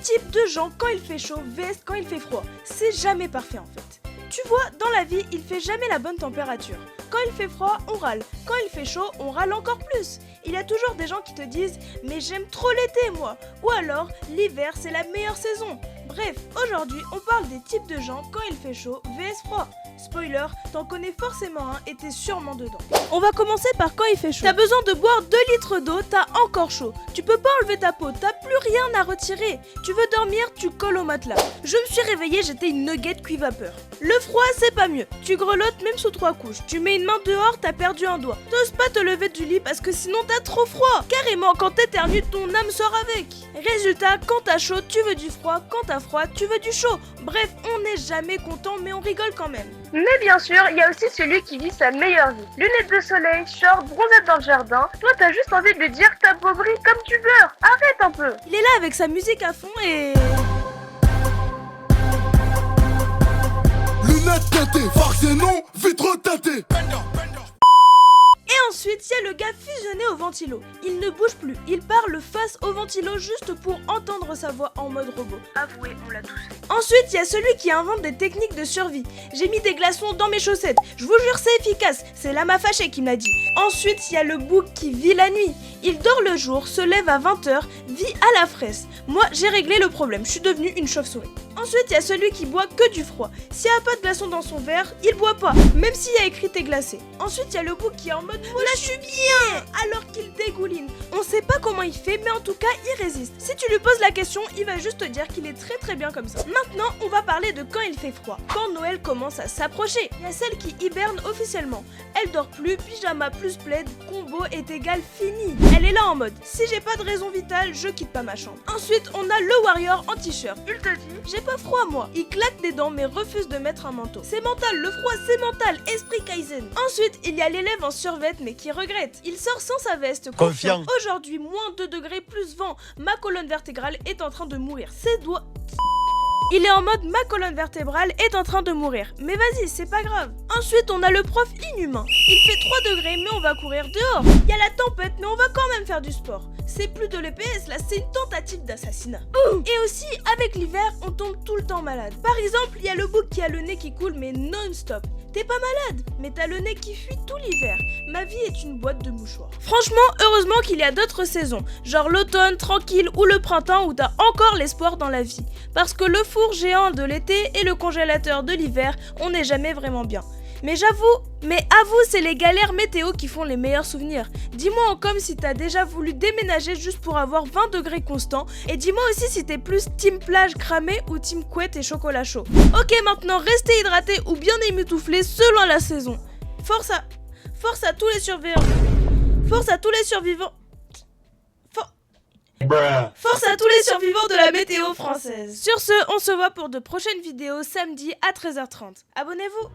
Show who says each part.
Speaker 1: types de gens quand il fait chaud vs quand il fait froid. C'est jamais parfait en fait. Tu vois, dans la vie, il fait jamais la bonne température. Quand il fait froid, on râle. Quand il fait chaud, on râle encore plus. Il y a toujours des gens qui te disent « Mais j'aime trop l'été, moi !» Ou alors « L'hiver, c'est la meilleure saison !» Bref, aujourd'hui, on parle des types de gens quand il fait chaud vs froid. Spoiler, t'en connais forcément un et t'es sûrement dedans. On va commencer par quand il fait chaud. T'as besoin de boire 2 litres d'eau, t'as encore chaud. Tu peux pas enlever ta peau, t'as plus rien à retirer. Tu veux dormir, tu colles au matelas. Je me suis réveillée, j'étais une nugget cuit vapeur. Le froid, c'est pas mieux. Tu grelottes même sous 3 couches. Tu mets une main dehors, t'as perdu un doigt. T'oses pas te lever du lit parce que sinon t'as trop froid. Carrément, quand t'éternues, ton âme sort avec. Résultat, quand t'as chaud, tu veux du froid. Quand t'as froid, tu veux du chaud. Bref, on n'est jamais content, mais on rigole quand même.
Speaker 2: Mais bien sûr, il y a aussi celui qui vit sa meilleure vie. Lunettes de soleil, short, bronzette dans le jardin. Toi, t'as juste envie de lui dire que ta peau brille comme du beurre. Arrête un peu.
Speaker 1: Il est là avec sa musique à fond et...
Speaker 3: Lunettes teintées, farce et non, vitre teintée.
Speaker 1: Et ensuite, il y a le gars fusionné au ventilo. Il ne bouge plus, il parle face au ventilo juste pour entendre sa voix en mode robot.
Speaker 2: Avouez, on l'a tous fait.
Speaker 1: Ensuite, il y a celui qui invente des techniques de survie. J'ai mis des glaçons dans mes chaussettes. Je vous jure, c'est efficace. C'est Lama Fâché qui me l'a dit. Ensuite, il y a le bouc qui vit la nuit. Il dort le jour, se lève à 20h, vit à la fraise. Moi, j'ai réglé le problème. Je suis devenue une chauve-souris. Ensuite, il y a celui qui boit que du froid. S'il n'y a pas de glaçons dans son verre, il boit pas, même s'il y a écrit t'es glacé. Ensuite, il y a le bouc qui est en mode « Moi, je suis bien !» alors qu'il dégouline. On sait pas comment il fait, mais en tout cas, il résiste. Si tu lui poses la question, il va juste te dire qu'il est très bien comme ça. Maintenant, on va parler de quand il fait froid. Quand Noël commence à s'approcher. Il y a celle qui hiberne officiellement. Elle dort plus, pyjama plus plaid, combo est égal fini. Elle est là en mode « Si j'ai pas de raison vitale, je quitte pas ma chambre. » Ensuite, on a le warrior en t-shirt. Il te dit « J'ai pas froid moi !» Il claque des dents mais refuse de mettre un manteau. C'est mental, le froid c'est mental, esprit Kaizen. Ensuite, il y a l'élève en survêt mais qui regrette. Il sort sans sa veste, confiant. Aujourd'hui, moins 2 degrés plus vent. Ma colonne vertébrale est en train de mourir. Ses doigts... Il est en mode ma colonne vertébrale est en train de mourir. Mais vas-y, c'est pas grave. Ensuite, on a le prof inhumain. Il fait 3 degrés, mais on va courir dehors. Il y a la tempête, mais on va quand même faire du sport. C'est plus de l'EPS, là, c'est une tentative d'assassinat. Et aussi, avec l'hiver, on tombe tout le temps malade. Par exemple, il y a le bouc qui a le nez qui coule, mais non-stop. T'es pas malade, mais t'as le nez qui fuit tout l'hiver. Ma vie est une boîte de mouchoirs. Franchement, heureusement qu'il y a d'autres saisons, genre l'automne tranquille ou le printemps où t'as encore l'espoir dans la vie. Parce que le four géant de l'été et le congélateur de l'hiver, on n'est jamais vraiment bien. Mais avoue, c'est les galères météo qui font les meilleurs souvenirs. Dis-moi en com si t'as déjà voulu déménager juste pour avoir 20 degrés constants. Et dis-moi aussi si t'es plus team plage cramée ou team couette et chocolat chaud. Ok, maintenant restez hydratés ou bien émitouflés selon la saison. Force à tous les survivants. Force à tous les survivants. Force à tous les survivants de la météo française. Sur ce, on se voit pour de prochaines vidéos samedi à 13h30. Abonnez-vous.